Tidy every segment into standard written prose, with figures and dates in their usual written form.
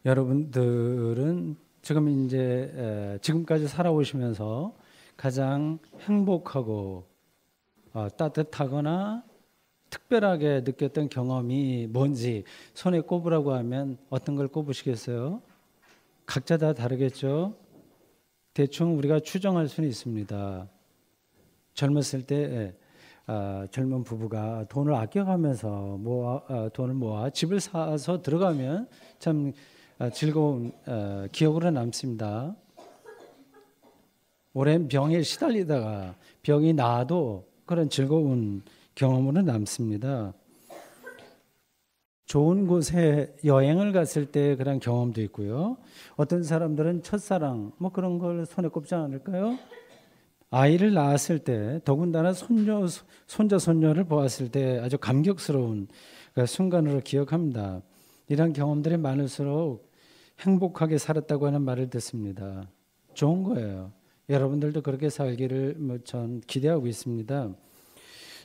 여러분들은 지금 이제 지금까지 살아오시면서 가장 행복하고 따뜻하거나 특별하게 느꼈던 경험이 뭔지 손에 꼽으라고 하면 어떤 걸 꼽으시겠어요? 각자 다 다르겠죠? 대충 우리가 추정할 수는 있습니다. 젊었을 때 젊은 부부가 돈을 아껴가면서 돈을 모아 집을 사서 들어가면 참 즐거운 기억으로 남습니다. 오랜 병에 시달리다가 병이 나아도 그런 즐거운 경험으로 남습니다. 좋은 곳에 여행을 갔을 때 그런 경험도 있고요. 어떤 사람들은 첫사랑 그런 걸 손에 꼽지 않을까요? 아이를 낳았을 때 더군다나 손자 손녀를 보았을 때 아주 감격스러운 그 순간으로 기억합니다. 이런 경험들이 많을수록 행복하게 살았다고 하는 말을 듣습니다. 좋은 거예요. 여러분들도 그렇게 살기를 전 기대하고 있습니다.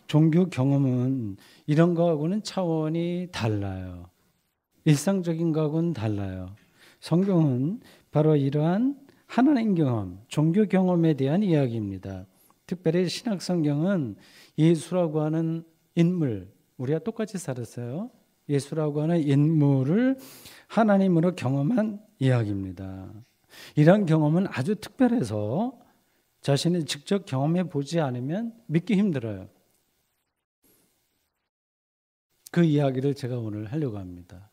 종교 경험은 이런 거하고는 차원이 달라요. 일상적인 거하고는 달라요. 성경은 바로 이러한 하나님 경험, 종교 경험에 대한 이야기입니다. 특별히 신약 성경은 예수라고 하는 인물, 우리가 똑같이 살았어요. 예수라고 하는 인물을 하나님으로 경험한 이야기입니다. 이런 경험은 아주 특별해서 자신이 직접 경험해 보지 않으면 믿기 힘들어요. 그 이야기를 제가 오늘 하려고 합니다.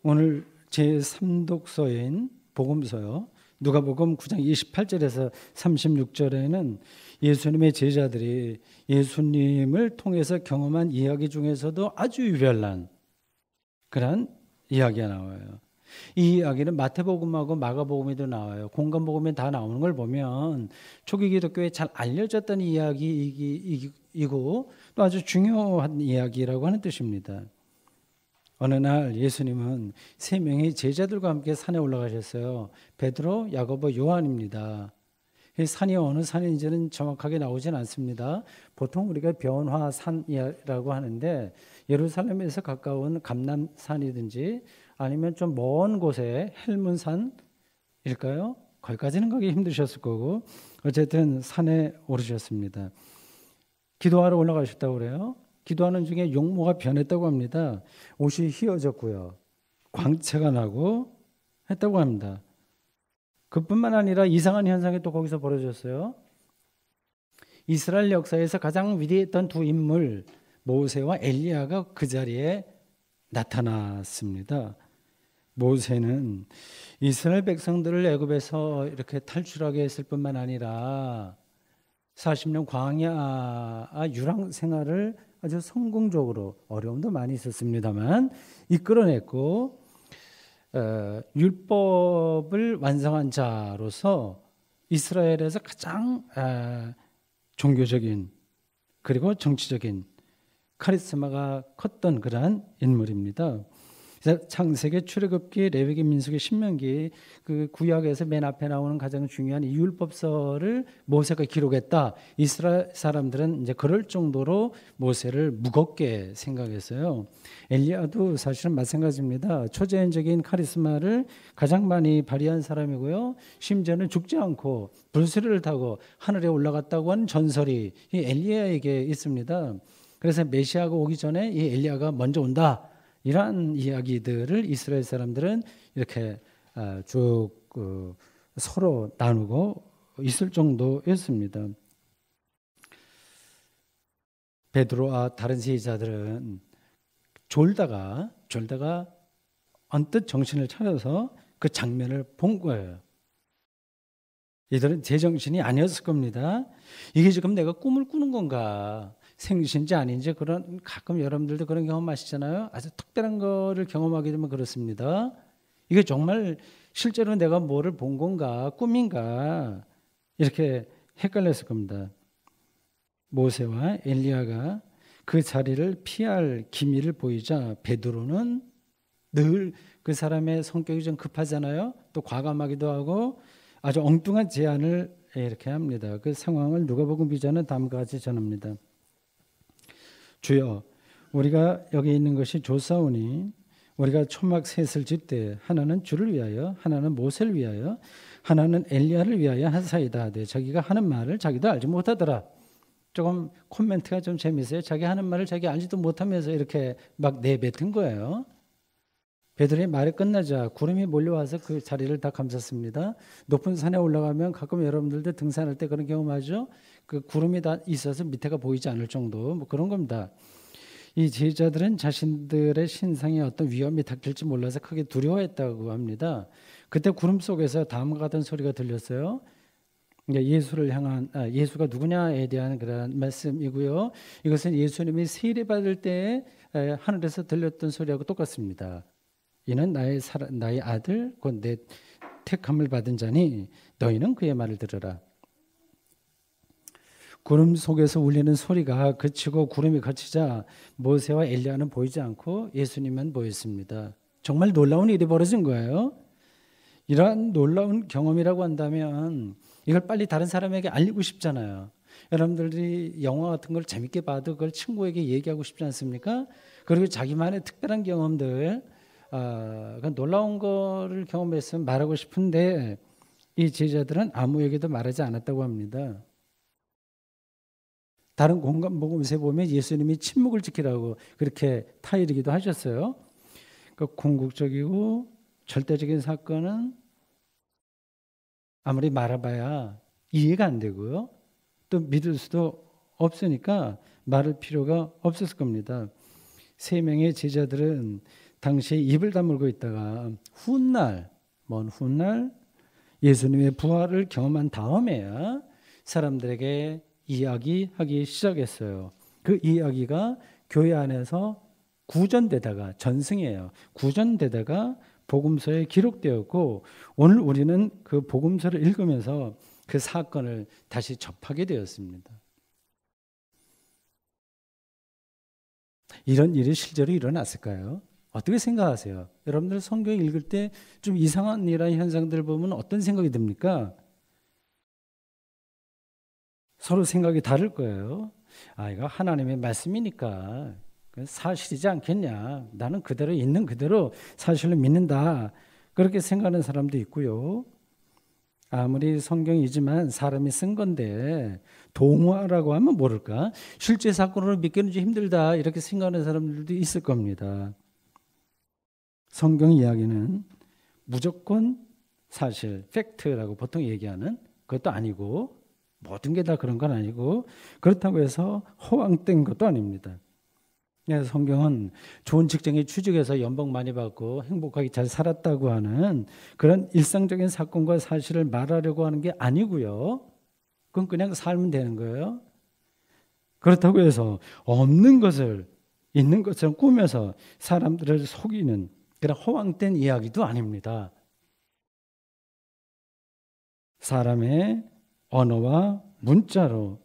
오늘 제3독서인 복음서요. 누가복음 9장 28절에서 36절에는 예수님의 제자들이 예수님을 통해서 경험한 이야기 중에서도 아주 유별난 그런 이야기가 나와요. 이 이야기는 마태복음하고 마가복음에도 나와요. 공간복음에 다 나오는 걸 보면 초기 기독교에 잘 알려졌던 이야기이고 또 아주 중요한 이야기라고 하는 뜻입니다. 어느 날 예수님은 3명의 제자들과 함께 산에 올라가셨어요. 베드로, 야고보, 요한입니다. 이 산이 어느 산인지는 정확하게 나오진 않습니다. 보통 우리가 변화산이라고 하는데 예루살렘에서 가까운 감람산이든지 아니면 좀 먼 곳에 헬문산일까요? 거기까지는 가기 힘드셨을 거고 어쨌든 산에 오르셨습니다. 기도하러 올라가셨다고 그래요. 기도하는 중에 용모가 변했다고 합니다. 옷이 휘어졌고요. 광채가 나고 했다고 합니다. 그뿐만 아니라 이상한 현상이 또 거기서 벌어졌어요. 이스라엘 역사에서 가장 위대했던 두 인물 모세와 엘리야가 그 자리에 나타났습니다. 모세는 이스라엘 백성들을 애굽에서 이렇게 탈출하게 했을 뿐만 아니라 40년 광야 유랑 생활을 아주 성공적으로 어려움도 많이 있었습니다만 이끌어냈고 율법을 완성한 자로서 이스라엘에서 가장 종교적인 그리고 정치적인 카리스마가 컸던 그러한 인물입니다. 창세기, 출애굽기, 레위기, 민수기, 신명기 그 구약에서 맨 앞에 나오는 가장 중요한 이 율법서를 모세가 기록했다. 이스라엘 사람들은 이제 그럴 정도로 모세를 무겁게 생각했어요. 엘리야도 사실은 마찬가지입니다. 초자연적인 카리스마를 가장 많이 발휘한 사람이고요. 심지어는 죽지 않고 불수리를 타고 하늘에 올라갔다고 하는 전설이 이 엘리야에게 있습니다. 그래서 메시아가 오기 전에 이 엘리야가 먼저 온다. 이러한 이야기들을 이스라엘 사람들은 이렇게 쭉 서로 나누고 있을 정도였습니다. 베드로와 다른 제자들은 졸다가 언뜻 정신을 차려서 그 장면을 본 거예요. 이들은 제정신이 아니었을 겁니다. 이게 지금 내가 꿈을 꾸는 건가? 생신지 아닌지 그런 가끔 여러분들도 그런 경험하시잖아요. 아주 특별한 거를 경험하게 되면 그렇습니다. 이게 정말 실제로 내가 뭐를 본 건가 꿈인가 이렇게 헷갈렸을 겁니다. 모세와 엘리야가 그 자리를 피할 기미를 보이자 베드로는 늘 그 사람의 성격이 좀 급하잖아요. 또 과감하기도 하고 아주 엉뚱한 제안을 이렇게 합니다. 그 상황을 누가복음 기자는 다음과 같이 전합니다. 주여, 우리가 여기 있는 것이 좋사오니 우리가 초막 셋을 질 때 하나는 주를 위하여, 하나는 모세를 위하여, 하나는 엘리야를 위하여 하사이다 하되 자기가 하는 말을 자기도 알지 못하더라. 조금 코멘트가 좀 재미있어요. 자기 하는 말을 자기 알지도 못하면서 이렇게 막 내뱉은 거예요. 베드로의 말이 끝나자 구름이 몰려와서 그 자리를 다 감쌌습니다. 높은 산에 올라가면 가끔 여러분들도 등산할 때 그런 경험하죠. 그 구름이 다 있어서 밑에가 보이지 않을 정도 뭐 그런 겁니다. 이 제자들은 자신들의 신상에 어떤 위험이 닥칠지 몰라서 크게 두려워했다고 합니다. 그때 구름 속에서 다음과 같은 소리가 들렸어요. 예수를 향한 예수가 누구냐에 대한 그런 말씀이고요. 이것은 예수님이 세례 받을 때 하늘에서 들렸던 소리하고 똑같습니다. 이는 나의 아들 곧 내 택함을 받은 자니 너희는 그의 말을 들으라. 구름 속에서 울리는 소리가 그치고 구름이 걷히자 모세와 엘리야는 보이지 않고 예수님만 보였습니다. 정말 놀라운 일이 벌어진 거예요. 이러한 놀라운 경험이라고 한다면 이걸 빨리 다른 사람에게 알리고 싶잖아요. 여러분들이 영화 같은 걸 재밌게 봐도 그걸 친구에게 얘기하고 싶지 않습니까? 그리고 자기만의 특별한 경험들, 놀라운 거를 경험했으면 말하고 싶은데 이 제자들은 아무에게도 말하지 않았다고 합니다. 다른 공간 복음서에 보면 예수님이 침묵을 지키라고 그렇게 타이르기도 하셨어요. 그 궁극적이고 절대적인 사건은 아무리 말해봐야 이해가 안 되고요. 또 믿을 수도 없으니까 말할 필요가 없었을 겁니다. 3명의 제자들은 당시에 입을 다물고 있다가 먼 훗날 예수님의 부활을 경험한 다음에야 사람들에게 이야기하기 시작했어요. 그 이야기가 교회 안에서 구전되다가 전승이에요. 구전되다가 복음서에 기록되었고 오늘 우리는 그 복음서를 읽으면서 그 사건을 다시 접하게 되었습니다. 이런 일이 실제로 일어났을까요? 어떻게 생각하세요? 여러분들 성경 읽을 때 좀 이상한 일이나 현상들 보면 어떤 생각이 듭니까? 서로 생각이 다를 거예요. 이거 하나님의 말씀이니까 사실이지 않겠냐. 나는 그대로 있는 그대로 사실을 믿는다. 그렇게 생각하는 사람도 있고요. 아무리 성경이지만 사람이 쓴 건데 동화라고 하면 모를까? 실제 사건으로 믿기는 좀 힘들다. 이렇게 생각하는 사람들도 있을 겁니다. 성경 이야기는 무조건 사실, 팩트라고 보통 얘기하는 그것도 아니고 모든 게 다 그런 건 아니고 그렇다고 해서 허황된 것도 아닙니다. 성경은 좋은 직장에 취직해서 연봉 많이 받고 행복하게 잘 살았다고 하는 그런 일상적인 사건과 사실을 말하려고 하는 게 아니고요. 그건 그냥 살면 되는 거예요. 그렇다고 해서 없는 것을 있는 것처럼 꾸며서 사람들을 속이는 그런 허황된 이야기도 아닙니다. 사람의 언어와 문자로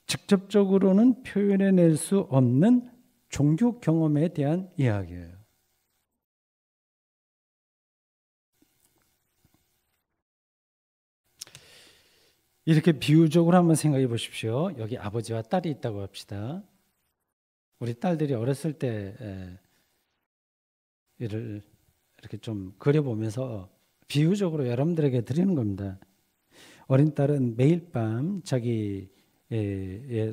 직접적으로는 표현해낼 수 없는 종교 경험에 대한 이야기예요. 이렇게 비유적으로 한번 생각해 보십시오. 여기 아버지와 딸이 있다고 합시다. 우리 딸들이 어렸을 때 이를 이렇게 좀 그려보면서 비유적으로 여러분들에게 드리는 겁니다. 어린 딸은 매일 밤 자기의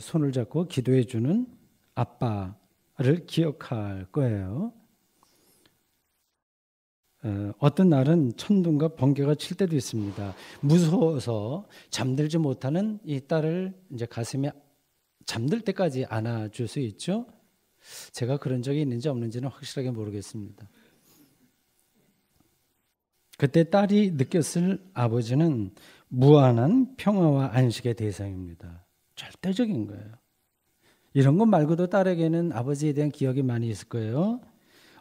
손을 잡고 기도해 주는 아빠를 기억할 거예요. 어떤 날은 천둥과 번개가 칠 때도 있습니다. 무서워서 잠들지 못하는 이 딸을 이제 가슴에 잠들 때까지 안아줄 수 있죠. 제가 그런 적이 있는지 없는지는 확실하게 모르겠습니다. 그때 딸이 느꼈을 아버지는 무한한 평화와 안식의 대상입니다. 절대적인 거예요. 이런 것 말고도 딸에게는 아버지에 대한 기억이 많이 있을 거예요.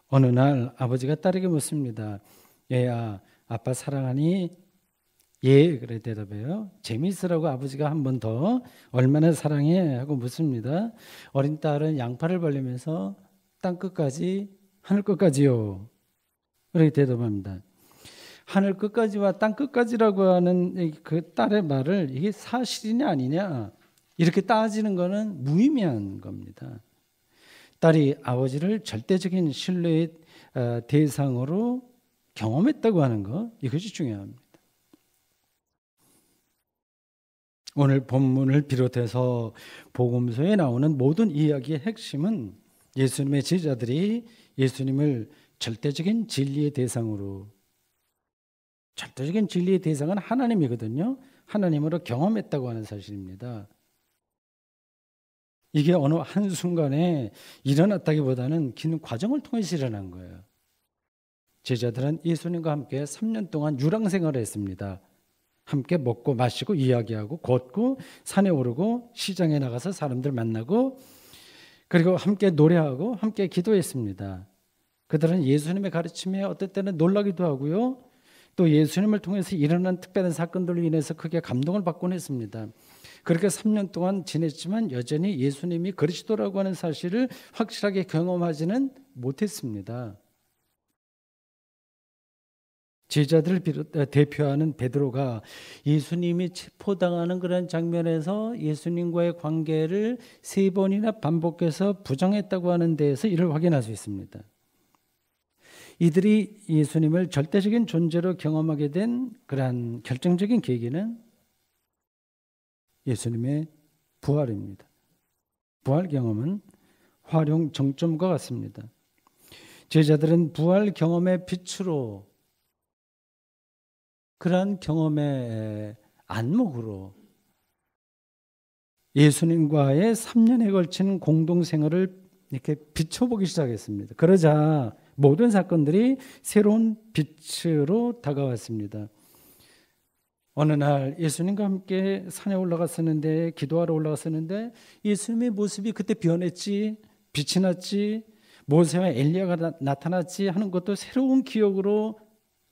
어느 날 아버지가 딸에게 묻습니다. 얘야, 아빠 사랑하니? 예, 그래 대답해요. 재미있으라고 아버지가 한 번 더 얼마나 사랑해? 하고 묻습니다. 어린 딸은 양팔을 벌리면서 땅 끝까지 하늘 끝까지요. 그렇게 대답합니다. 하늘 끝까지와 땅 끝까지라고 하는 그 딸의 말을 이게 사실이냐 아니냐 이렇게 따지는 것은 무의미한 겁니다. 딸이 아버지를 절대적인 신뢰의 대상으로 경험했다고 하는 것, 이것이 중요합니다. 오늘 본문을 비롯해서 복음서에 나오는 모든 이야기의 핵심은 예수님의 제자들이 예수님을 절대적인 진리의 대상으로, 절대적인 진리의 대상은 하나님이거든요. 하나님으로 경험했다고 하는 사실입니다. 이게 어느 한순간에 일어났다기보다는 긴 과정을 통해서 일어난 거예요. 제자들은 예수님과 함께 3년 동안 유랑생활을 했습니다. 함께 먹고 마시고 이야기하고 걷고 산에 오르고 시장에 나가서 사람들 만나고 그리고 함께 노래하고 함께 기도했습니다. 그들은 예수님의 가르침에 어떨 때는 놀라기도 하고요. 또 예수님을 통해서 일어난 특별한 사건들로 인해서 크게 감동을 받곤 했습니다. 그렇게 3년 동안 지냈지만 여전히 예수님이 그리스도라고 하는 사실을 확실하게 경험하지는 못했습니다. 제자들을 대표하는 베드로가 예수님이 체포당하는 그런 장면에서 예수님과의 관계를 3번이나 반복해서 부정했다고 하는 데에서 이를 확인할 수 있습니다. 이들이 예수님을 절대적인 존재로 경험하게 된 그러한 결정적인 계기는 예수님의 부활입니다. 부활 경험은 활용 정점과 같습니다. 제자들은 부활 경험의 빛으로 그러한 경험의 안목으로 예수님과의 3년에 걸친 공동생활을 이렇게 비춰보기 시작했습니다. 그러자 모든 사건들이 새로운 빛으로 다가왔습니다. 어느 날 예수님과 함께 산에 올라갔었는데, 기도하러 올라갔었는데 예수님의 모습이 그때 변했지, 빛이 났지, 모세와 엘리야가 나타났지 하는 것도 새로운 기억으로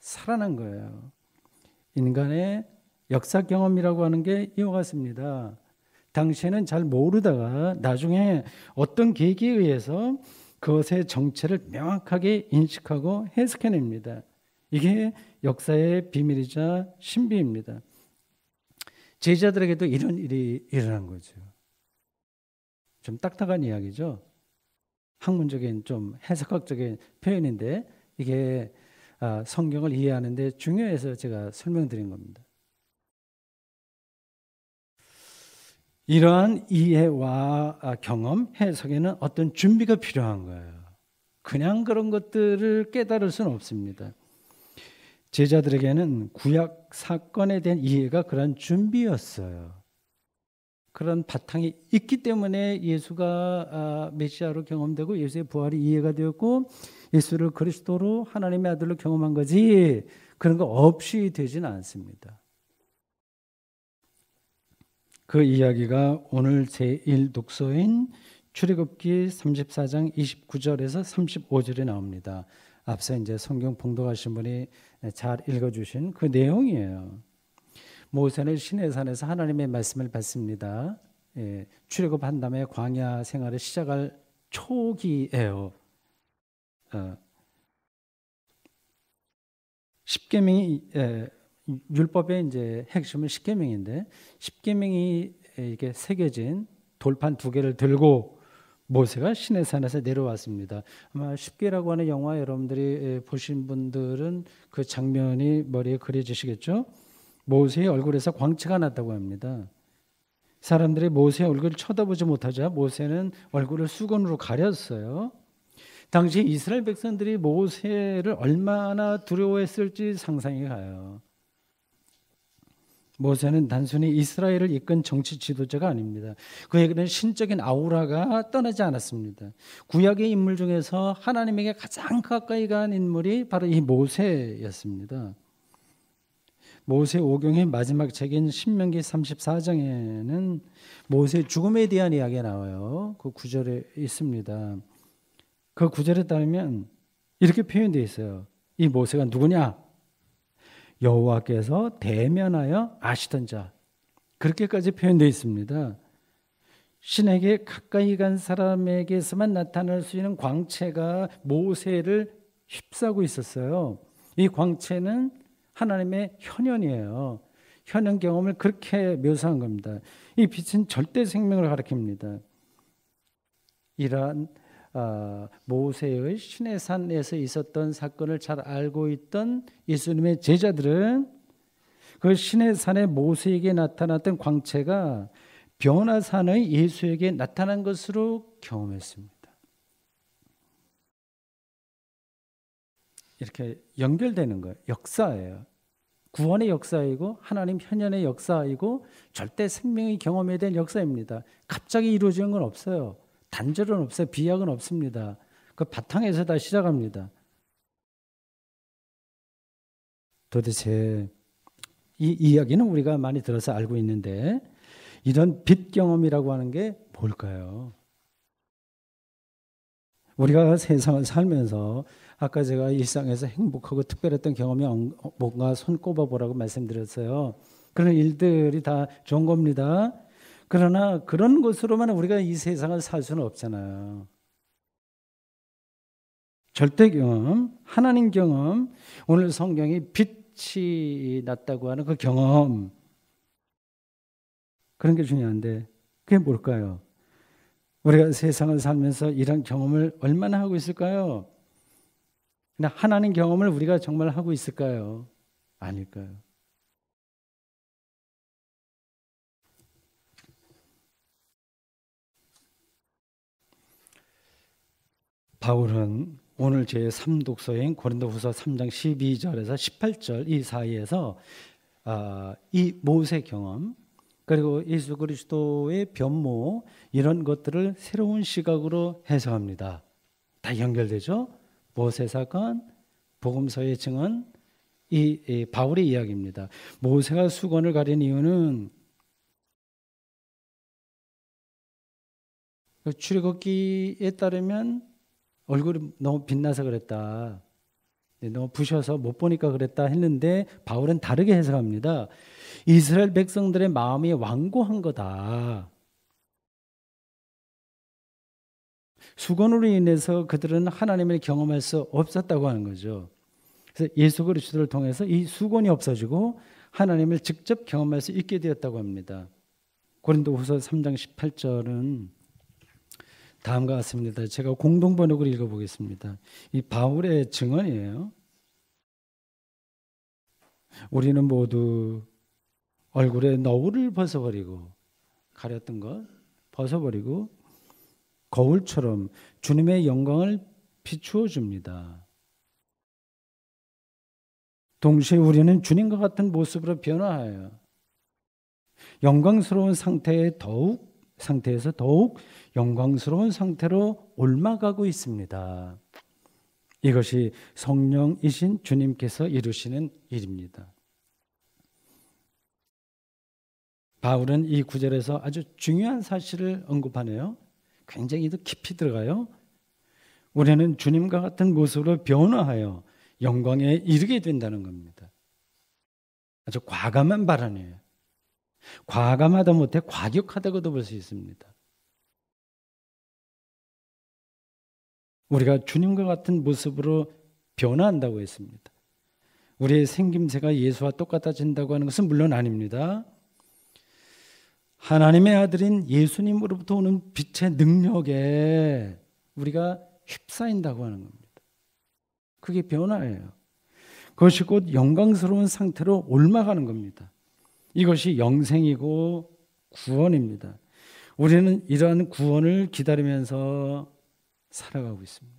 살아난 거예요. 인간의 역사 경험이라고 하는 게 이와 같습니다. 당시에는 잘 모르다가 나중에 어떤 계기에 의해서 그것의 정체를 명확하게 인식하고 해석해냅니다. 이게 역사의 비밀이자 신비입니다. 제자들에게도 이런 일이 일어난 거죠. 좀 딱딱한 이야기죠. 학문적인 좀 해석학적인 표현인데 이게 성경을 이해하는 데 중요해서 제가 설명드린 겁니다. 이러한 이해와 경험, 해석에는 어떤 준비가 필요한 거예요. 그냥 그런 것들을 깨달을 수는 없습니다. 제자들에게는 구약 사건에 대한 이해가 그런 준비였어요. 그런 바탕이 있기 때문에 예수가 메시아로 경험되고 예수의 부활이 이해가 되었고 예수를 그리스도로 하나님의 아들로 경험한 거지 그런 거 없이 되지는 않습니다. 그 이야기가 오늘 제1독서인 출애굽기 34장 29절에서 35절에 나옵니다. 앞서 이제 성경 봉독하신 분이 잘 읽어주신 그 내용이에요. 모세는 시내산에서 하나님의 말씀을 받습니다. 출애굽한 다음에 광야 생활을 시작할 초기예요. 십계명이 율법의 이제 핵심은 십계명인데 십계명이 이게 새겨진 돌판 2개를 들고 모세가 시내산에서 내려왔습니다. 아마 십계라고 하는 영화 여러분들이 보신 분들은 그 장면이 머리에 그려지시겠죠? 모세의 얼굴에서 광채가 났다고 합니다. 사람들이 모세의 얼굴을 쳐다보지 못하자 모세는 얼굴을 수건으로 가렸어요. 당시 이스라엘 백성들이 모세를 얼마나 두려워했을지 상상이 가요. 모세는 단순히 이스라엘을 이끈 정치 지도자가 아닙니다. 그에게는 신적인 아우라가 떠나지 않았습니다. 구약의 인물 중에서 하나님에게 가장 가까이 간 인물이 바로 이 모세였습니다. 모세 오경의 마지막 책인 신명기 34장에는 모세의 죽음에 대한 이야기가 나와요. 그 구절에 있습니다. 그 구절에 따르면 이렇게 표현되어 있어요. 이 모세가 누구냐? 여호와께서 대면하여 아시던 자. 그렇게까지 표현되어 있습니다. 신에게 가까이 간 사람에게서만 나타날 수 있는 광채가 모세를 휩싸고 있었어요. 이 광채는 하나님의 현현이에요. 현현 경험을 그렇게 묘사한 겁니다. 이 빛은 절대 생명을 가리킵니다. 이러한 모세의 시내산에서 있었던 사건을 잘 알고 있던 예수님의 제자들은 그 시내산에 모세에게 나타났던 광채가 변화산의 예수에게 나타난 것으로 경험했습니다. 이렇게 연결되는 거예요. 역사예요. 구원의 역사이고 하나님 현현의 역사이고 절대 생명의 경험에 대한 역사입니다. 갑자기 이루어지는 건 없어요. 단절은 없어요. 비약은 없습니다. 그 바탕에서 다 시작합니다. 도대체 이 이야기는 우리가 많이 들어서 알고 있는데 이런 빛 경험이라고 하는 게 뭘까요? 우리가 세상을 살면서 아까 제가 일상에서 행복하고 특별했던 경험이 뭔가 손꼽아 보라고 말씀드렸어요. 그런 일들이 다 좋은 겁니다. 그러나 그런 것으로만 우리가 이 세상을 살 수는 없잖아요. 절대 경험, 하나님 경험, 오늘 성경이 빛이 났다고 하는 그 경험, 그런 게 중요한데 그게 뭘까요? 우리가 세상을 살면서 이런 경험을 얼마나 하고 있을까요? 근데 하나님 경험을 우리가 정말 하고 있을까요? 아닐까요? 바울은 오늘 제 3독서인 고린도후서 3장 12절에서 18절 이 사이에서 이 모세 경험 그리고 예수 그리스도의 변모 이런 것들을 새로운 시각으로 해석합니다. 다 연결되죠? 모세 사건, 복음서의 증언, 이 바울의 이야기입니다. 모세가 수건을 가린 이유는 출애굽기에 따르면 얼굴이 너무 빛나서 그랬다. 너무 부셔서 못 보니까 그랬다 했는데 바울은 다르게 해석합니다. 이스라엘 백성들의 마음이 완고한 거다. 수건으로 인해서 그들은 하나님을 경험할 수 없었다고 하는 거죠. 그래서 예수 그리스도를 통해서 이 수건이 없어지고 하나님을 직접 경험할 수 있게 되었다고 합니다. 고린도후서 3장 18절은 다음과 같습니다. 제가 공동 번역으로 읽어보겠습니다. 이 바울의 증언이에요. 우리는 모두 얼굴에 너울을 벗어버리고 가렸던 것 벗어버리고 거울처럼 주님의 영광을 비추어 줍니다. 동시에 우리는 주님과 같은 모습으로 변화하여 영광스러운 상태에서 더욱 영광스러운 상태로 옮아가고 있습니다. 이것이 성령이신 주님께서 이루시는 일입니다. 바울은 이 구절에서 아주 중요한 사실을 언급하네요. 굉장히 더 깊이 들어가요. 우리는 주님과 같은 모습으로 변화하여 영광에 이르게 된다는 겁니다. 아주 과감한 발언이에요. 과감하다 못해 과격하다고도 볼 수 있습니다. 우리가 주님과 같은 모습으로 변화한다고 했습니다. 우리의 생김새가 예수와 똑같아진다고 하는 것은 물론 아닙니다. 하나님의 아들인 예수님으로부터 오는 빛의 능력에 우리가 휩싸인다고 하는 겁니다. 그게 변화예요. 그것이 곧 영광스러운 상태로 옮아가는 겁니다. 이것이 영생이고 구원입니다. 우리는 이러한 구원을 기다리면서 살아가고 있습니다.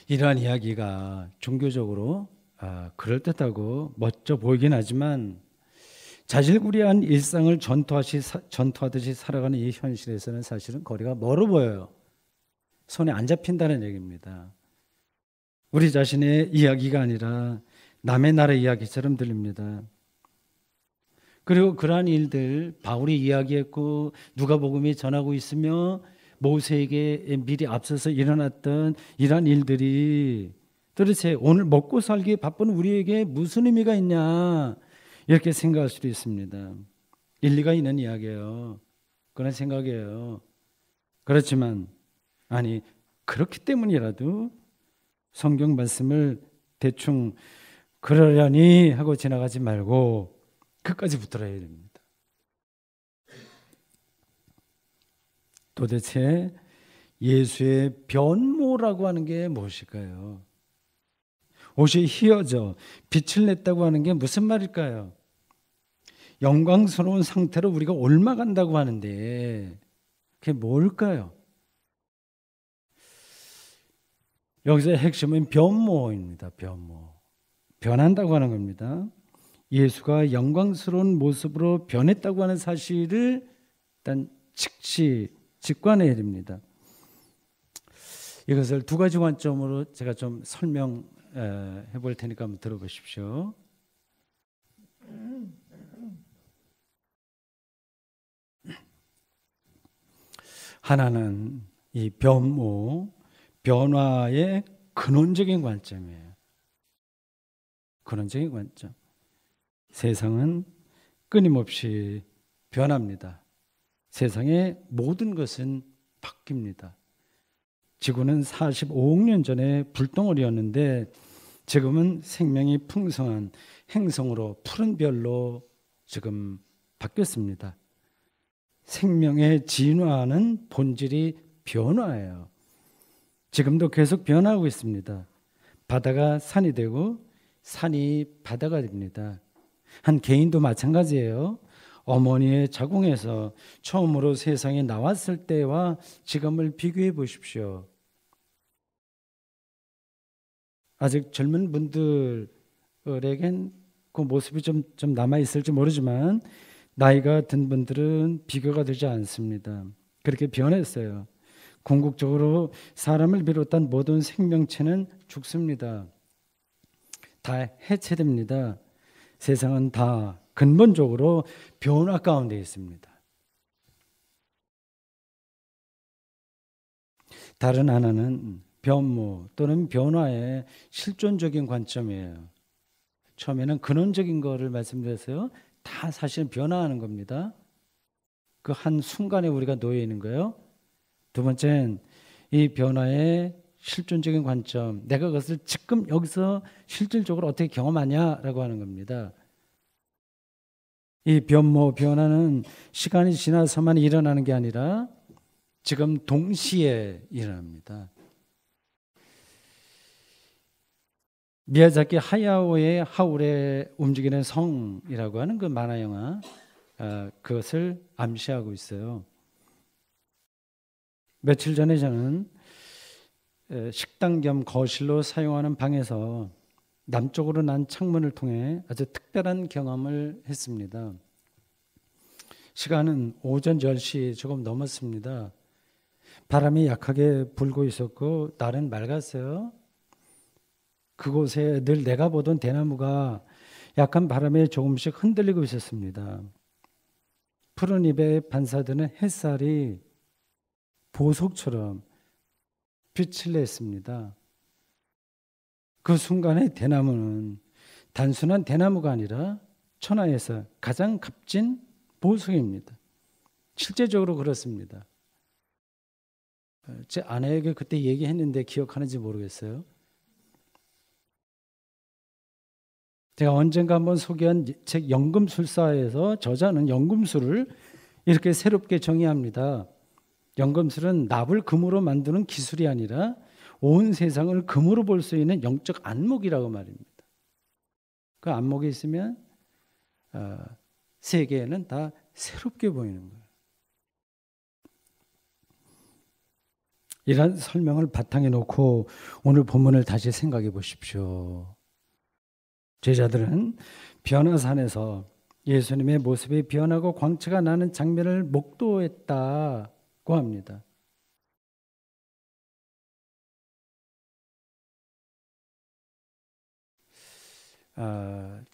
이러한 이야기가 종교적으로 그럴듯하고 멋져 보이긴 하지만 자질구레한 일상을 전투하듯이 살아가는 이 현실에서는 사실은 거리가 멀어 보여요. 손에 안 잡힌다는 얘기입니다. 우리 자신의 이야기가 아니라 남의 나라 이야기처럼 들립니다. 그리고 그러한 일들 바울이 이야기했고 누가복음이 전하고 있으며 모세에게 미리 앞서서 일어났던 이러한 일들이 도대체 오늘 먹고 살기에 바쁜 우리에게 무슨 의미가 있냐 이렇게 생각할 수도 있습니다. 일리가 있는 이야기예요. 그런 생각이에요. 그렇지만 아니 그렇기 때문이라도 성경 말씀을 대충 그러려니 하고 지나가지 말고 끝까지 붙들어야 됩니다. 도대체 예수의 변모라고 하는 게 무엇일까요? 옷이 휘어져 빛을 냈다고 하는 게 무슨 말일까요? 영광스러운 상태로 우리가 옮아간다고 하는데 그게 뭘까요? 여기서 핵심은 변모입니다. 변모. 변한다고 하는 겁니다. 예수가 영광스러운 모습으로 변했다고 하는 사실을 일단 즉시 직관해야 됩니다. 이것을 두 가지 관점으로 제가 좀 설명해 볼 테니까 한번 들어보십시오. 하나는 이 변모, 변화의 근원적인 관점이에요. 근원적인 관점. 세상은 끊임없이 변합니다. 세상의 모든 것은 바뀝니다. 지구는 45억 년 전에 불덩어리였는데 지금은 생명이 풍성한 행성으로 푸른 별로 지금 바뀌었습니다. 생명의 진화는 본질이 변화예요. 지금도 계속 변화하고 있습니다. 바다가 산이 되고 산이 바다가 됩니다. 한 개인도 마찬가지예요. 어머니의 자궁에서 처음으로 세상에 나왔을 때와 지금을 비교해 보십시오. 아직 젊은 분들에겐 그 모습이 좀 남아있을지 모르지만 나이가 든 분들은 비교가 되지 않습니다. 그렇게 변했어요. 궁극적으로 사람을 비롯한 모든 생명체는 죽습니다. 다 해체됩니다. 세상은 다 근본적으로 변화 가운데 있습니다. 다른 하나는 변모 또는 변화의 실존적인 관점이에요. 처음에는 근원적인 거를 말씀드렸어요. 다 사실은 변화하는 겁니다. 그 한 순간에 우리가 놓여 있는 거예요. 두 번째는 이 변화의 실존적인 관점, 내가 그것을 지금 여기서 실질적으로 어떻게 경험하냐라고 하는 겁니다. 이 변모, 변화는 시간이 지나서만 일어나는 게 아니라 지금 동시에 일어납니다. 미야자키 하야오의 하울의 움직이는 성이라고 하는 그 만화 영화, 그것을 암시하고 있어요. 며칠 전에 저는 식당 겸 거실로 사용하는 방에서 남쪽으로 난 창문을 통해 아주 특별한 경험을 했습니다. 시간은 오전 10시 조금 넘었습니다. 바람이 약하게 불고 있었고 날은 맑았어요. 그곳에 늘 내가 보던 대나무가 약간 바람에 조금씩 흔들리고 있었습니다. 푸른 잎에 반사되는 햇살이 보석처럼 빛을 냈습니다. 그 순간에 대나무는 단순한 대나무가 아니라 천하에서 가장 값진 보석입니다. 실제적으로 그렇습니다. 제 아내에게 그때 얘기했는데 기억하는지 모르겠어요. 제가 언젠가 한번 소개한 책 연금술사에서 저자는 연금술을 이렇게 새롭게 정의합니다. 연금술은 납을 금으로 만드는 기술이 아니라 온 세상을 금으로 볼 수 있는 영적 안목이라고 말입니다. 그 안목이 있으면 세계에는 다 새롭게 보이는 거예요. 이런 설명을 바탕에 놓고 오늘 본문을 다시 생각해 보십시오. 제자들은 변화산에서 예수님의 모습이 변하고 광채가 나는 장면을 목도했다고 합니다.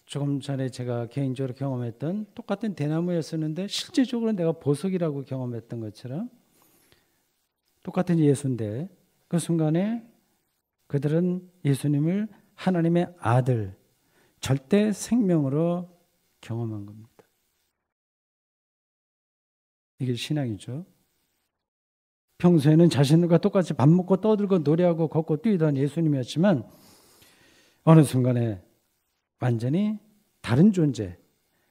조금 전에 제가 개인적으로 경험했던 똑같은 대나무였었는데 실제적으로 내가 보석이라고 경험했던 것처럼 똑같은 예수인데 그 순간에 그들은 예수님을 하나님의 아들, 절대 생명으로 경험한 겁니다. 이게 신앙이죠. 평소에는 자신들과 똑같이 밥 먹고 떠들고 노래하고 걷고 뛰던 예수님이었지만 어느 순간에 완전히 다른 존재,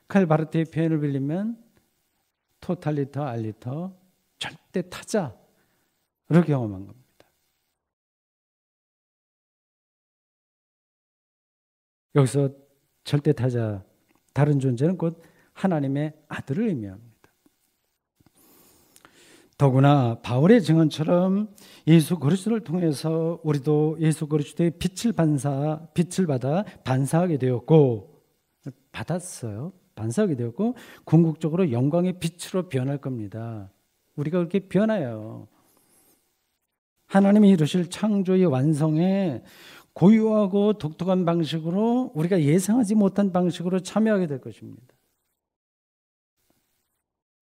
칼 바르트의 표현을 빌리면 토탈리터 알리터, 절대 타자를 경험한 겁니다. 여기서 절대 타자, 다른 존재는 곧 하나님의 아들을 의미합니다. 더구나 바울의 증언처럼 예수 그리스도를 통해서 우리도 예수 그리스도의 빛을 받아 반사하게 되었고, 받았어요. 반사하게 되었고 궁극적으로 영광의 빛으로 변할 겁니다. 우리가 그렇게 변해요. 하나님이 이루실 창조의 완성에 고유하고 독특한 방식으로, 우리가 예상하지 못한 방식으로 참여하게 될 것입니다.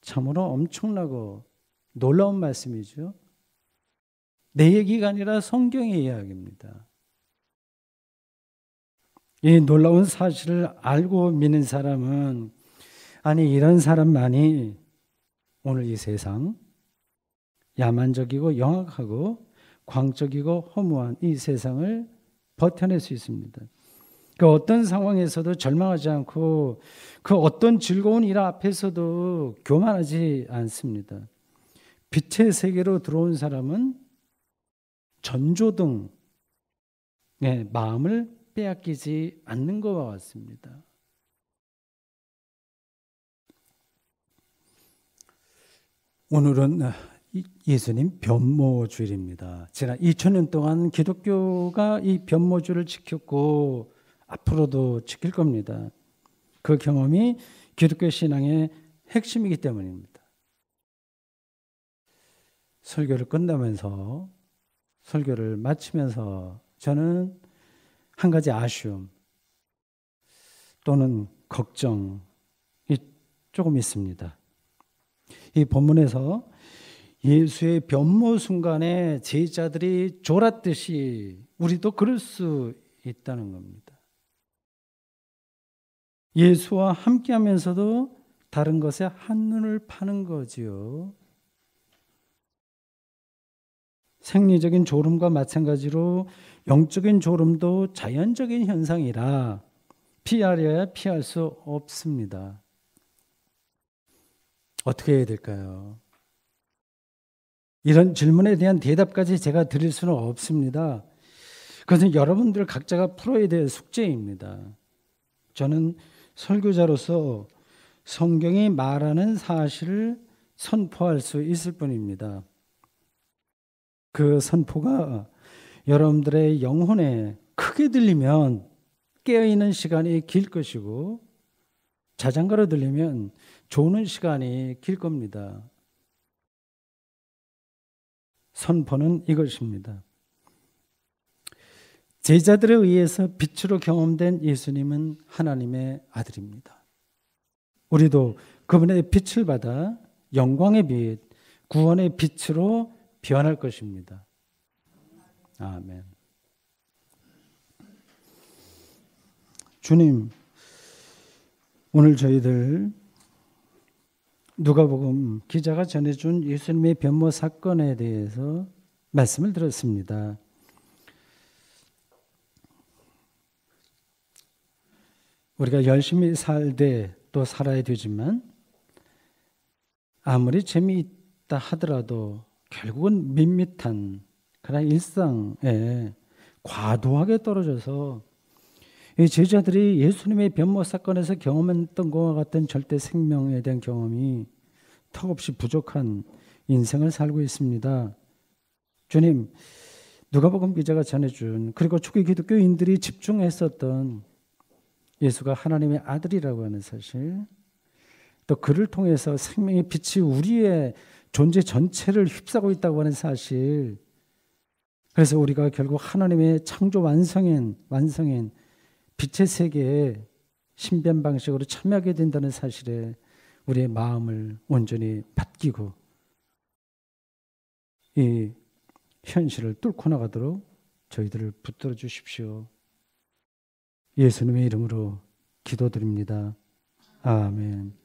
참으로 엄청나고 놀라운 말씀이죠. 내 얘기가 아니라 성경의 이야기입니다. 이 놀라운 사실을 알고 믿는 사람은, 아니 이런 사람만이 오늘 이 세상, 야만적이고 영악하고 광적이고 허무한 이 세상을 버텨낼 수 있습니다. 그 어떤 상황에서도 절망하지 않고 그 어떤 즐거운 일 앞에서도 교만하지 않습니다. 빛의 세계로 들어온 사람은 전조등의 마음을 빼앗기지 않는 것과 같습니다. 오늘은 예수님 변모주일입니다. 지난 2000년 동안 기독교가 이 변모주를 지켰고 앞으로도 지킬 겁니다. 그 경험이 기독교 신앙의 핵심이기 때문입니다. 설교를 끝나면서, 설교를 마치면서 저는 한 가지 아쉬움 또는 걱정이 조금 있습니다. 이 본문에서 예수의 변모 순간에 제자들이 졸았듯이 우리도 그럴 수 있다는 겁니다. 예수와 함께하면서도 다른 것에 한눈을 파는 거지요. 생리적인 졸음과 마찬가지로 영적인 졸음도 자연적인 현상이라 피하려야 피할 수 없습니다. 어떻게 해야 될까요? 이런 질문에 대한 대답까지 제가 드릴 수는 없습니다. 그것은 여러분들 각자가 풀어야 될 숙제입니다. 저는 설교자로서 성경이 말하는 사실을 선포할 수 있을 뿐입니다. 그 선포가 여러분들의 영혼에 크게 들리면 깨어있는 시간이 길 것이고, 자장가로 들리면 조는 시간이 길 겁니다. 선포는 이것입니다. 제자들에 의해서 빛으로 경험된 예수님은 하나님의 아들입니다. 우리도 그분의 빛을 받아 영광의 빛, 구원의 빛으로 변할 것입니다. 아멘. 주님, 오늘 저희들 누가복음 기자가 전해준 예수님의 변모 사건에 대해서 말씀을 들었습니다. 우리가 열심히 살되 또 살아야 되지만 아무리 재미있다 하더라도 결국은 밋밋한 그런 일상에 과도하게 떨어져서 이 제자들이 예수님의 변모 사건에서 경험했던 것과 같은 절대 생명에 대한 경험이 턱없이 부족한 인생을 살고 있습니다. 주님, 누가복음 기자가 전해준, 그리고 초기 기독교인들이 집중했었던 예수가 하나님의 아들이라고 하는 사실, 또 그를 통해서 생명의 빛이 우리의 존재 전체를 휩싸고 있다고 하는 사실, 그래서 우리가 결국 하나님의 창조 완성인 빛의 세계에 신비한 방식으로 참여하게 된다는 사실에 우리의 마음을 온전히 받기고 이 현실을 뚫고 나가도록 저희들을 붙들어 주십시오. 예수님의 이름으로 기도드립니다. 아멘.